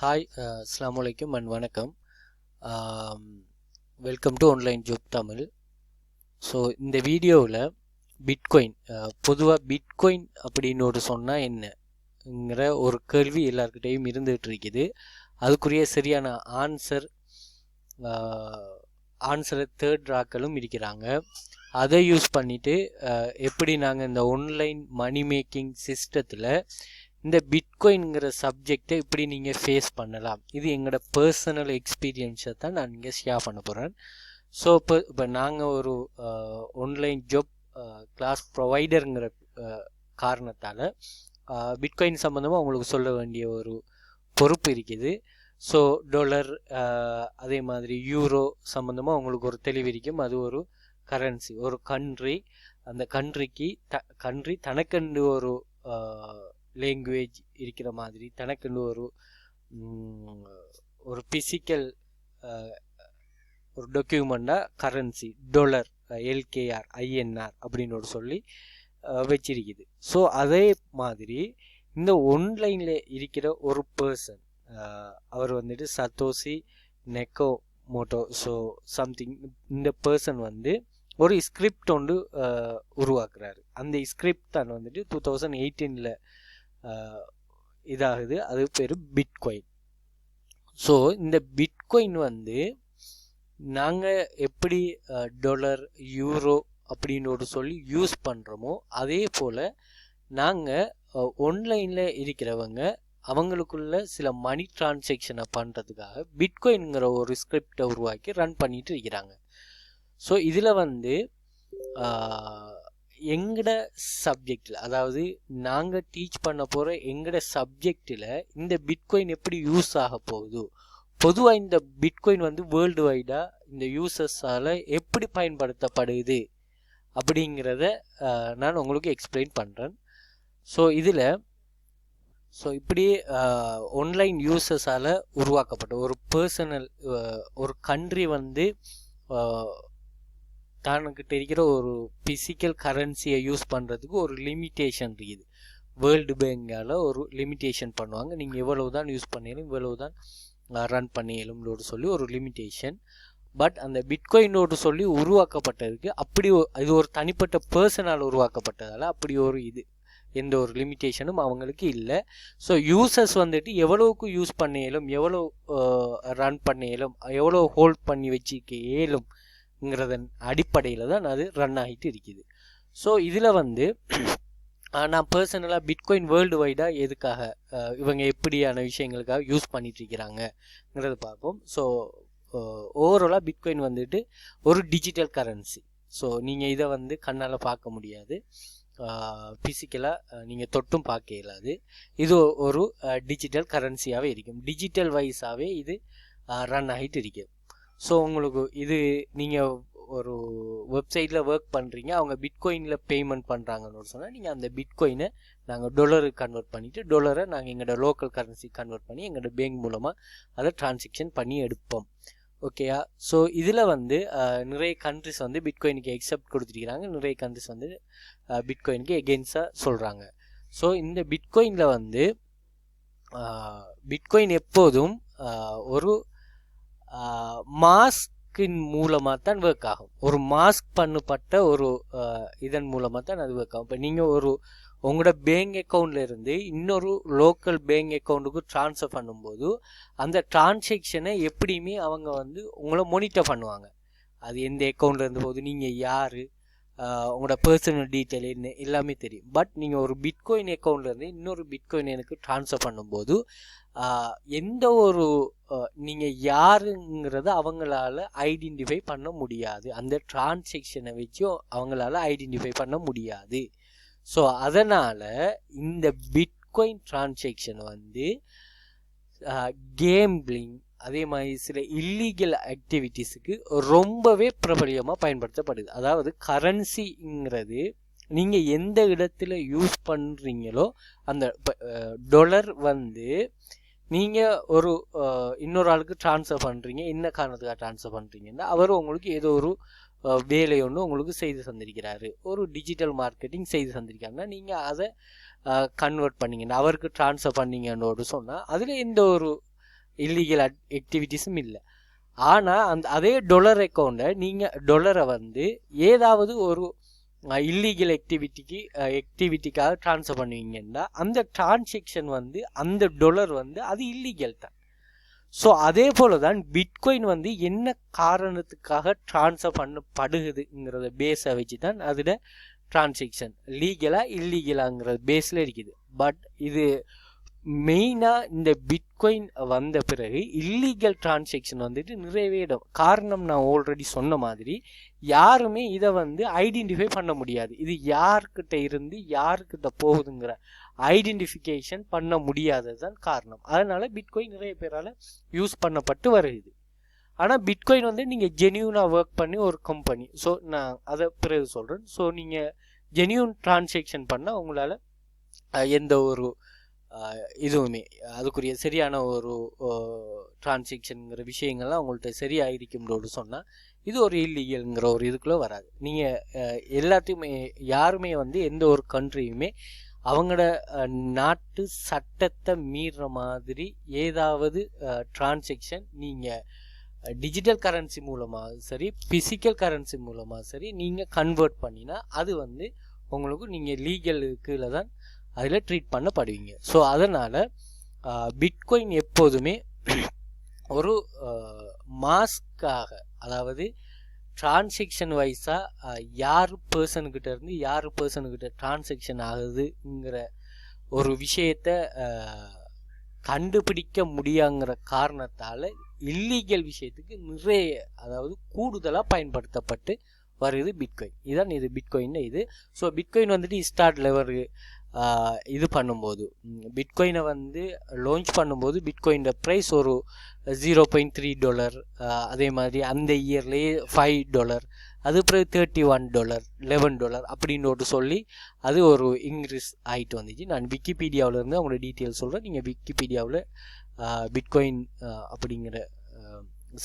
Hi, அஸ்ஸலாமு அலைக்கும் and வணக்கம். Welcome to online job Tamil. So இந்த வீடியோவில் பிட்காயின், பொதுவாக பிட்காயின் அப்படின்னு ஒரு சொன்னால் என்னங்கிற ஒரு கேள்வி எல்லாருக்கிட்டையும் இருந்துகிட்டு இருக்குது. அதுக்குரிய சரியான ஆன்சரை தேர்ட் ராக்களும் இருக்கிறாங்க. அதை யூஸ் பண்ணிவிட்டு எப்படி நாங்கள் இந்த ஆன்லைன் மணி மேக்கிங் சிஸ்டத்தில் இந்த பிட்காயின்ங்கிற சப்ஜெக்டை இப்படி நீங்கள் ஃபேஸ் பண்ணலாம், இது எங்களோட பர்சனல் எக்ஸ்பீரியன்ஸை தான் நான் இங்கே ஷேர் பண்ண போகிறேன். ஸோ இப்போ நாங்கள் ஒரு ஆன்லைன் ஜாப் கிளாஸ் ப்ரொவைடருங்கிற காரணத்தால் பிட்காயின் சம்மந்தமாக உங்களுக்கு சொல்ல வேண்டிய ஒரு பொறுப்பு இருக்குது. ஸோ டாலர், அதே மாதிரி யூரோ சம்மந்தமாக உங்களுக்கு ஒரு தெளிவு இருக்கும். அது ஒரு கரன்சி, ஒரு கண்ட்ரி, அந்த கண்ட்ரி தனக்கென்று ஒரு லேங்குவேஜ் இருக்கிற மாதிரி, தனக்குன்னு ஒரு பிசிக்கல் ஒரு டாக்குமெண்ட்டாக கரன்சி டாலர், எல்கேஆர், ஐஎன்ஆர் அப்படின்னு சொல்லி வச்சிருக்குது. ஸோ அதே மாதிரி இந்த ஆன்லைனில் இருக்கிற ஒரு பர்சன், அவர் வந்துட்டு சத்தோஷி நெக்கோமோட்டோ, ஸோ சம்திங், இந்த பர்சன் வந்து ஒரு ஸ்கிரிப்ட் ஒன்று உருவாக்குறாரு. அந்த ஸ்கிரிப்ட் தான் வந்துட்டு 2018 இதாகுது. அது பேர் பிட்காயின். ஸோ இந்த பிட்காயின் வந்து நாங்கள் எப்படி டாலர், யூரோ அப்படின்னு சொல்லி யூஸ் பண்ணுறோமோ அதே போல் நாங்கள் ஆன்லைனில் இருக்கிறவங்க அவங்களுக்குள்ள சில மணி டிரான்சாக்ஷனை பண்ணுறதுக்காக பிட்காயின்ங்கிற ஒரு ஸ்கிரிப்டை உருவாக்கி ரன் பண்ணிட்டு இருக்கிறாங்க. ஸோ இதில் வந்து எங்கட சப்ஜெக்டில், அதாவது நாங்கள் டீச் பண்ண போகிற எங்கட சப்ஜெக்டில் இந்த பிட்காயின் எப்படி யூஸ் ஆக போகுது, பொதுவாக இந்த பிட்காயின் வந்து வேர்ல்டு வைடாக இந்த யூசர்ஸால் எப்படி பயன்படுத்தப்படுது அப்படிங்கிறத நான் உங்களுக்கு எக்ஸ்பிளைன் பண்ணுறேன். ஸோ இதில் இப்படி ஆன்லைன் யூசர்ஸால் உருவாக்கப்பட்ட ஒரு பர்சனல், ஒரு கண்ட்ரி வந்து தனக்கிட்ட இருக்கிற ஒரு பிசிக்கல் கரன்சியை யூஸ் பண்ணுறதுக்கு ஒரு லிமிட்டேஷன் இருக்குது. வேர்ல்டு பேங்கால் ஒரு லிமிட்டேஷன் பண்ணுவாங்க, நீங்கள் எவ்வளவு தான் யூஸ் பண்ணிடும், இவ்வளவு தான் ரன் பண்ணியலும்னு சொல்லி ஒரு லிமிட்டேஷன். பட் அந்த பிட்காயினோடு சொல்லி உருவாக்கப்பட்டதுக்கு அப்படி இது ஒரு தனிப்பட்ட பர்சனால் உருவாக்கப்பட்டதால் அப்படி ஒரு எந்த ஒரு லிமிட்டேஷனும் அவங்களுக்கு இல்லை. ஸோ யூசர்ஸ் வந்துட்டு எவ்வளவுக்கு யூஸ் பண்ணியலும், எவ்வளோ ரன் பண்ணியலும், எவ்வளோ ஹோல்ட் பண்ணி வச்சுக்க இயலும்ங்கிறதன் அடிப்படையில் தான் அது ரன் ஆகிட்டு இருக்குது. ஸோ இதில் வந்து நான் பர்சனலாக பிட்காயின் வேர்ல்டு வைடாக எதுக்காக இவங்க எப்படியான விஷயங்களுக்காக யூஸ் பண்ணிட்டு இருக்கிறாங்கங்கிறத பார்ப்போம். ஸோ ஓவராலாக பிட்காயின் வந்துட்டு ஒரு டிஜிட்டல் கரன்சி. ஸோ நீங்கள் இதை வந்து கண்ணால் பார்க்க முடியாது, ஃபிசிக்கலாக நீங்கள் தொட்டும் பார்க்க இயலாது. இது ஒரு டிஜிட்டல் கரன்சியாகவே இருக்கும், டிஜிட்டல் வைஸாகவே இது ரன் ஆகிட்டு இருக்குது. ஸோ உங்களுக்கு இது நீங்கள் ஒரு வெப்சைட்டில் ஒர்க் பண்ணுறீங்க, அவங்க பிட்காயினில் பேமெண்ட் பண்ணுறாங்கன்னு சொன்னால் நீங்கள் அந்த பிட்காயினை நாங்கள் டாலருக்கு கன்வெர்ட் பண்ணிவிட்டு டாலரை நாங்கள் எங்களோட லோக்கல் கரன்சி கன்வெர்ட் பண்ணி எங்களோட பேங்க் மூலமாக அதை டிரான்சாக்ஷன் பண்ணி எடுப்போம். ஓகேயா? ஸோ இதில் வந்து நிறைய கண்ட்ரிஸ் வந்து பிட்காயினுக்கு எக்ஸப்ட் கொடுத்துருக்கிறாங்க, நிறைய கண்ட்ரிஸ் வந்து பிட்காயினுக்கு எகெயின்ஸ்டாக சொல்கிறாங்க. ஸோ இந்த பிட்காயினில் வந்து பிட்காயின் எப்போதும் ஒரு மாஸ்கின் மூலமாக தான் ஒர்க் ஆகும், ஒரு மாஸ்க் பண்ணப்பட்ட ஒரு இதன் மூலமாக தான் அது ஒர்க் ஆகும். இப்போ நீங்கள் உங்களோட பேங்க் அக்கௌண்ட்ல இருந்து இன்னொரு லோக்கல் பேங்க் அக்கௌண்ட்டுக்கு ட்ரான்ஸ்ஃபர் பண்ணும்போது அந்த டிரான்சாக்ஷனை எப்படியுமே அவங்க வந்து உங்களை மானிட்டர் பண்ணுவாங்க. அது எந்த அக்கௌண்ட்ல இருந்து போகுது, நீங்கள் யார், உங்களோட பர்சனல் டீட்டெயில் என்ன, எல்லாமே தெரியும். பட் நீங்கள் ஒரு பிட்காயின் அக்கௌண்ட்லேருந்து இன்னொரு பிட்காயின் எனக்கு ட்ரான்ஸ்ஃபர் பண்ணும்போது எந்த ஒரு நீங்கள் யாருங்கிறத அவங்களால ஐடென்டிஃபை பண்ண முடியாது, அந்த டிரான்சாக்ஷனை வச்சும் அவங்களால ஐடென்டிஃபை பண்ண முடியாது. ஸோ அதனால் இந்த பிட்காயின் டிரான்சாக்ஷன் வந்து கேம்பிளிங், அதே மாதிரி சில இல்லீகல் ஆக்டிவிட்டீஸுக்கு ரொம்பவே பிரபலியமாக பயன்படுத்தப்படுது. அதாவது கரன்சிங்கிறது நீங்கள் எந்த இடத்துல யூஸ் பண்ணுறீங்களோ, அந்த டாலர் வந்து நீங்கள் ஒரு இன்னொரு ஆளுக்கு ட்ரான்ஸ்ஃபர் பண்ணுறீங்க, என்ன காரணத்துக்காக ட்ரான்ஸ்ஃபர் பண்ணுறீங்கன்னா அவர் உங்களுக்கு ஏதோ ஒரு வேலை ஒன்று உங்களுக்கு செய்து தந்திருக்கிறாரு, ஒரு டிஜிட்டல் மார்க்கெட்டிங் செய்து தந்திருக்காங்கன்னா நீங்கள் அதை கன்வெர்ட் பண்ணிங்கன்னா அவருக்கு ட்ரான்ஸ்ஃபர் பண்ணிங்கன்னு சொன்னால் அதில் எந்த ஒரு இல்லீகல் ஆக்டிவிட்டீஸும் இல்லை. ஆனால் அதே டொலர் அக்கௌண்ட்டை நீங்கள் டொலரை வந்து ஏதாவது ஒரு இல்லீகல் ஆக்டிவிட்டிக்காக ட்ரான்ஸ்ஃபர் பண்ணுவீங்கன்னா அந்த டிரான்சாக்ஷன் வந்து அந்த டொலர் வந்து அது இல்லீகல் தான். ஸோ அதே போல தான் பிட்காயின் வந்து என்ன காரணத்துக்காக ட்ரான்ஸ்ஃபர் பண்ணப்படுகுதுங்கிறத பேஸை வச்சு தான் அதோட டிரான்சாக்ஷன் லீகலா இல்லீகலாங்கிற பேஸில் இருக்குது. பட் இது மெயினாக இந்த பிட்காயின் வந்த பிறகு இல்லீகல் டிரான்சாக்ஷன் வந்துட்டு நிறைவேறும். காரணம் நான் ஆல்ரெடி சொன்ன மாதிரி யாருமே இதை வந்து ஐடென்டிஃபை பண்ண முடியாது. இது யார்கிட்ட இருந்து யாருக்கிட்ட போகுதுங்கிற ஐடென்டிஃபிகேஷன் பண்ண முடியாதது தான் காரணம். அதனால பிட்காயின் நிறைய பேரால் யூஸ் பண்ணப்பட்டு வருது. ஆனால் பிட்காயின் வந்து நீங்கள் ஜென்யூனாக ஒர்க் பண்ணி ஒரு கம்பெனி, ஸோ நான் அதை பிறகு சொல்கிறேன். ஸோ நீங்கள் ஜென்யூன் டிரான்சாக்ஷன் பண்ணால் உங்களால் எந்த ஒரு இதுவுமே அதுக்குரிய சரியான ஒரு டிரான்சாக்ஷனுங்கிற விஷயங்கள்லாம் உங்கள்கிட்ட சரியாக இருக்கும்னு சொன்னால் இது ஒரு இல்லீகல்ங்கிற ஒரு இதுக்குள்ளே வராது. நீங்கள் எல்லாத்தையுமே யாருமே வந்து எந்த ஒரு கண்ட்ரியுமே அவங்களோட நாட்டு சட்டத்தை மீறுற மாதிரி ஏதாவது டிரான்சாக்ஷன் நீங்கள் டிஜிட்டல் கரன்சி மூலமாக சரி ஃபிசிக்கல் கரன்சி மூலமாக சரி நீங்கள் கன்வெர்ட் பண்ணினா அது வந்து உங்களுக்கு நீங்கள் லீகலுக்குள்ள தான் அதில் ட்ரீட் பண்ணப்படுவீங்க. ஸோ அதனால் பிட்காயின் எப்போதுமே ஒரு மாஸ்க்காக, அதாவது டிரான்சாக்ஷன் வைஸாக யார் பர்சனுக்கிட்ட இருந்து யார் பர்சனுக்கிட்ட டிரான்சாக்ஷன் ஆகுதுங்கிற ஒரு விஷயத்தை கண்டுபிடிக்க முடியாங்கிற காரணத்தால் இல்லீகல் விஷயத்துக்கு நிறைய, அதாவது கூடுதலாக பயன்படுத்தப்பட்டு வருது பிட்காயின். இதுதான் இது பிட்காயின் இது. ஸோ பிட்காயின் வந்துட்டு ஸ்டார்ட் லெவல் இது பண்ணும்போது பிட்காயினை வந்து லான்ச் பண்ணும்போது பிட்காயின் ப்ரைஸ் ஒரு $0.3, அதே மாதிரி அந்த இயர்லேயே $5, அது பிறகு $31, $11 அப்படின்னு சொல்லி அது ஒரு இன்க்ரீஸ் ஆகிட்டு வந்துச்சு. நான் விக்கிபீடியாவிலேருந்து அவங்களோட டீட்டெயில் சொல்கிறேன். நீங்கள் விக்கிபீடியாவில் பிட்காயின் அப்படிங்கிற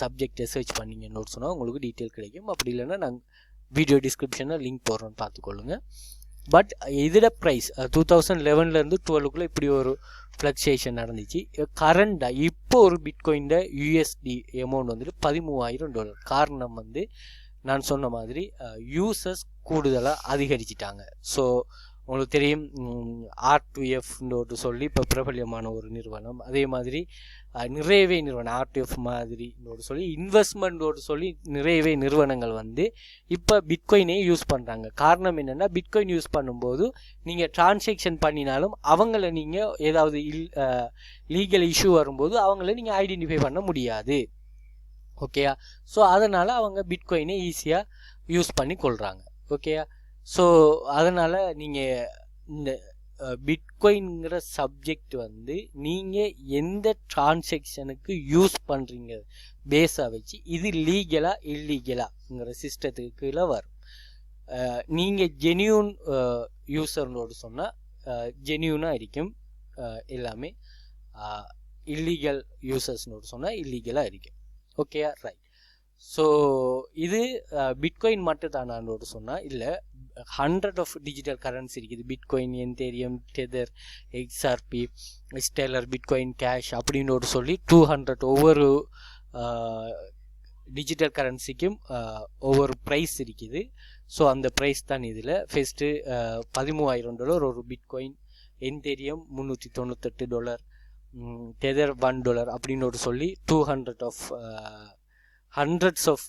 சப்ஜெக்டை சர்ச் பண்ணிங்கன்னு சொன்னால் உங்களுக்கு டீட்டெயில் கிடைக்கும். அப்படி இல்லைன்னா நாங்கள் வீடியோ டிஸ்கிரிப்ஷனில் லிங்க் போடுறோன்னு பார்த்துக்கொள்ளுங்க. பட் இதோட ப்ரைஸ் 2011லேருந்து 12க்குள்ளே இப்படி ஒரு ஃப்ளக்சுவேஷன் நடந்துச்சு. கரண்டாக இப்போ ஒரு பிட்காயின் USD அமௌண்ட் வந்துட்டு $13,000. காரணம் வந்து நான் சொன்ன மாதிரி யூசர்ஸ் கூடுதலாக அதிகரிச்சிட்டாங்க. ஸோ உங்களுக்கு தெரியும் R2F சொல்லி இப்போ பிரபல்யமான ஒரு நிறுவனம், அதே மாதிரி நிறையவே நிறுவனம் R2F மாதிரி சொல்லி இன்வெஸ்ட்மெண்ட் சொல்லி நிறையவே நிறுவனங்கள் வந்து இப்போ பிட்காயினே யூஸ் பண்ணுறாங்க. காரணம் என்னென்னா பிட்காயின் யூஸ் பண்ணும்போது நீங்கள் டிரான்சாக்ஷன் பண்ணினாலும் அவங்கள நீங்கள் ஏதாவது லீகல் இஷ்யூ வரும்போது அவங்கள நீங்கள் ஐடென்டிஃபை பண்ண முடியாது. ஓகேயா? ஸோ அதனால் அவங்க பிட்காயினை ஈஸியாக யூஸ் பண்ணி கொள்கிறாங்க. ஓகேயா? ஸோ அதனால் நீங்கள் இந்த பிட்காயின்ங்கிற சப்ஜெக்ட் வந்து நீங்கள் எந்த டிரான்சாக்ஷனுக்கு யூஸ் பண்ணுறீங்க பேஸாக வச்சு இது லீகலா இல்லீகலாங்கிற சிஸ்டத்துக்கு கீழே வரும். நீங்கள் ஜென்யூன் யூசர்னோடு சொன்னால் ஜென்யூனாக இருக்கும் எல்லாமே, இல்லீகல் யூசர்ஸ்னோடு சொன்னால் இல்லீகலாக இருக்கும். ஓகேயா? ரைட். ஸோ இது பிட்காயின் மட்டும் தானான்னு சொன்னால் இல்லை, 100 ஆஃப் டிஜிட்டல் கரன்சி இருக்குது. Bitcoin, Ethereum, Tether, XRP, Stellar, bitcoin cash அப்படின்னு சொல்லி 200 ஒவ்வொரு டிஜிட்டல் கரன்சிக்கும் ஒவ்வொரு ப்ரைஸ் இருக்குது. ஸோ அந்த ப்ரைஸ் தான் இதில் ஃபஸ்ட்டு $13,000 ஒரு பிட்காயின், என்தேரியம் $398, டெதர் $1 அப்படின்னு சொல்லி 200 of hundreds of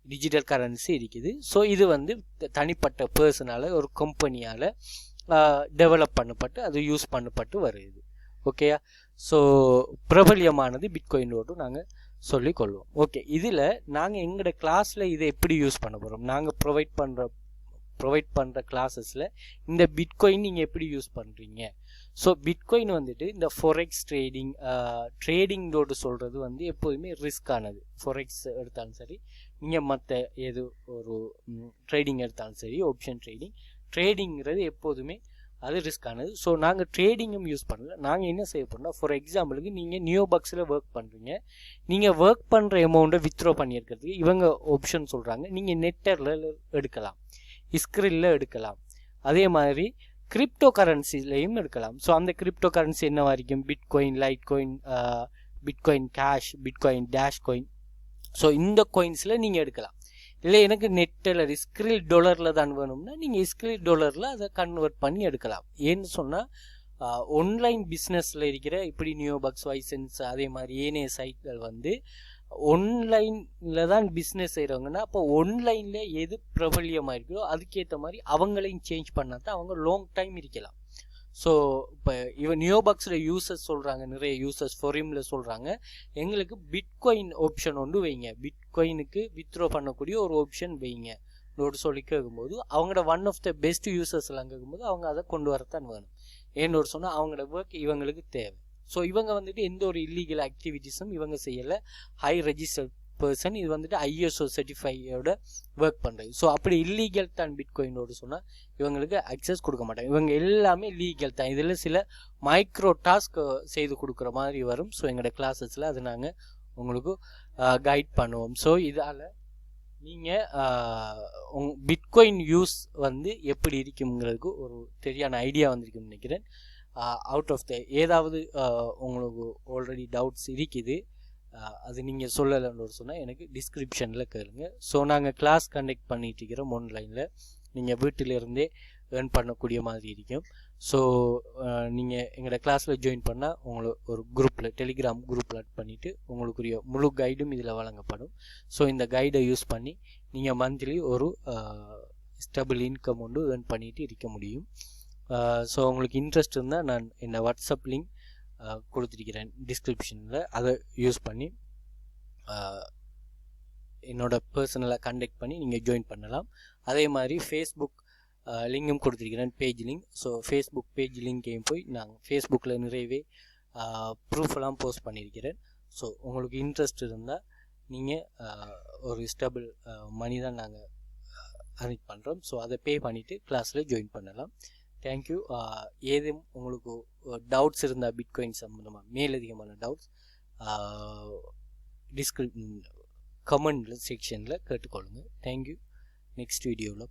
digital currency இருக்குது. ஸோ இது வந்து தனிப்பட்ட பர்சனால் ஒரு கம்பெனியால் டெவலப் பண்ணப்பட்டு அது யூஸ் பண்ணப்பட்டு வருது. ஓகேயா? ஸோ பிரபல்யமானது பிட்காயினோடு நாங்கள் சொல்லிக்கொள்வோம். ஓகே, இதில் நாங்கள் எங்களோட கிளாஸில் இதை எப்படி யூஸ் பண்ண போகிறோம், நாங்கள் ப்ரொவைட் பண்ணுற கிளாஸஸில் இந்த பிட்காயின் நீங்கள் எப்படி யூஸ் பண்ணுறீங்க. ஸோ பிட்காயின் வந்துட்டு இந்த ஃபொரெக்ஸ் ட்ரேடிங்கோடு சொல்கிறது வந்து எப்போதுமே ரிஸ்க்கானது. ஃபொரெக்ஸ் எடுத்தாலும் சரி, நீங்கள் மற்ற ஏதோ ஒரு ட்ரேடிங் எடுத்தாலும் சரி, ஆப்ஷன் ட்ரேடிங்கிறது எப்போதுமே அது ரிஸ்க்கானது. ஸோ நாங்கள் ட்ரேடிங்கும் யூஸ் பண்ணல. நாங்கள் என்ன செய்ய போகிறோம்னா, ஃபார் எக்ஸாம்பிளுக்கு நீங்கள் நியோபாக்ஸில் ஒர்க் பண்ணுறீங்க, நீங்கள் ஒர்க் பண்ணுற அமௌண்ட்டை வித்ட்ரா பண்ணியிருக்கிறதுக்கு இவங்க ஆப்ஷன் சொல்கிறாங்க. நீங்கள் நெட்டரில் எடுக்கலாம், இஸ்கிரில்ல எடுக்கலாம், அதே மாதிரி கிரிப்டோ கரன்சிலையும் எடுக்கலாம். ஸோ அந்த கிரிப்டோ கரன்சி என்ன வரைக்கும் bitcoin, light coin, bitcoin cash, bitcoin dash coin. So இந்த காயின்ஸில் நீங்கள் எடுக்கலாம். இல்லை எனக்கு நெட்டில் ஸ்கிரில் டாலரில் தான் வேணும்னா நீங்கள் ஸ்கிரில் டாலரில் அதை கன்வெர்ட் பண்ணி எடுக்கலாம். ஏன்னு சொன்னால் ஆன்லைன் பிஸ்னஸில் இருக்கிற இப்படி நியோபக்ஸ், வைசன்ஸ் அதே மாதிரி ஏனைய சைட்கள் வந்து ஆன்லைனில் தான் பிஸ்னஸ் செய்கிறவங்கன்னா அப்போ ஆன்லைனில் எது பிரபல்யமாக இருக்குதோ அதுக்கேற்ற மாதிரி அவங்களையும் சேஞ்ச் பண்ணால் தான் அவங்க லாங் டைம் இருக்கலாம். ஸோ இப்போ நியோபக்ஸில் யூசர்ஸ் சொல்கிறாங்க, நிறைய யூசர்ஸ் ஃபொரிமில் சொல்கிறாங்க, எங்களுக்கு பிட்காயின் ஆப்ஷன் ஒன்று வைங்க, பிட்காயினுக்கு வித்ட்ரா பண்ணக்கூடிய ஒரு ஆப்ஷன் வைங்க சொல்லி கேட்கும்போது அவங்களோட ஒன் ஆஃப் த பெஸ்ட் யூசர்ஸ்லாம் கேட்கும்போது அவங்க அதை கொண்டு வரத்தான் வேணும். ஏன்னு சொன்னால் அவங்களோட ஒர்க் இவங்களுக்கு தேவை. ஸோ இவங்க வந்துட்டு எந்த ஒரு இல்லீகல் ஆக்டிவிட்டீஸும் இவங்க செய்யலை. ஹை ரெஜிஸ்டர்ட் பர்சன், இது வந்துட்டு ISO சர்டிஃபையோட ஒர்க் பண்ணுறது. ஸோ அப்படி இல்லீகல் தான் பிட்காயினோடு சொன்னால் இவங்களுக்கு அக்சஸ் கொடுக்க மாட்டாங்க. இவங்க எல்லாமே லீகல் தான். இதில் சில மைக்ரோ டாஸ்க் செய்து கொடுக்குற மாதிரி வரும். ஸோ எங்களோட கிளாஸஸில் அது நாங்கள் உங்களுக்கு கைட் பண்ணுவோம். ஸோ இதால் நீங்கள் பிட்காயின் யூஸ் வந்து எப்படி இருக்குங்கிறதுக்கு ஒரு சரியான ஐடியா வந்திருக்குன்னு நினைக்கிறேன். அவுட் ஆஃப் த ஏதாவது உங்களுக்கு ஆல்ரெடி டவுட்ஸ் இருக்குது, அது நீங்கள் சொல்லலைன்னு சொன்னால் எனக்கு டிஸ்கிரிப்ஷனில் கேளுங்க. ஸோ நாங்கள் கிளாஸ் கண்டக்ட் பண்ணிட்டு இருக்கிறோம் ஆன்லைனில், நீங்கள் வீட்டிலேருந்தே ஏர்ன் பண்ணக்கூடிய மாதிரி இருக்கும். ஸோ நீங்கள் எங்களோட கிளாஸில் ஜாயின் பண்ணால் உங்களை ஒரு குரூப்பில், டெலிகிராம் குரூப்பில் ஆட் பண்ணிவிட்டு உங்களுக்குரிய முழு கைடும் இதில் வழங்கப்படும். ஸோ இந்த கைடை யூஸ் பண்ணி நீங்கள் மந்த்லி ஒரு ஸ்டேபிள் இன்கம் ஒன்று ஏர்ன் பண்ணிட்டு இருக்க முடியும். ஸோ உங்களுக்கு இன்ட்ரெஸ்ட் இருந்தால் நான் இந்த வாட்ஸ்அப் லிங்க் கொடுத்துருக்கிறேன் டிஸ்கிரிப்ஷனில், அதை யூஸ் பண்ணி என்னோட பர்சனலாக கண்டெக்ட் பண்ணி நீங்கள் ஜாயின் பண்ணலாம். அதே மாதிரி ஃபேஸ்புக் லிங்கும் கொடுத்துருக்கிறேன், page link. So Facebook page லிங்கையும் போய் நாங்கள் ஃபேஸ்புக்கில் நிறையவே ப்ரூஃபெல்லாம் போஸ்ட் பண்ணியிருக்கிறேன். ஸோ உங்களுக்கு இன்ட்ரெஸ்ட் இருந்தால் நீங்கள் ஒரு ஸ்டேபிள் மணி தான் நாங்கள் அரேஞ்ச் பண்ணுறோம். ஸோ அதை பே பண்ணிவிட்டு கிளாஸில் ஜாயின் பண்ணலாம். தேங்க்யூ. ஏதும் உங்களுக்கு டவுட்ஸ் இருந்தால் பிட்காயின் சம்மந்தமாக மேலதிகமான டவுட்ஸ் கமெண்ட் செக்ஷனில் கேட்டுக்கொள்ளுங்கள். தேங்க்யூ. நெக்ஸ்ட் வீடியோவில்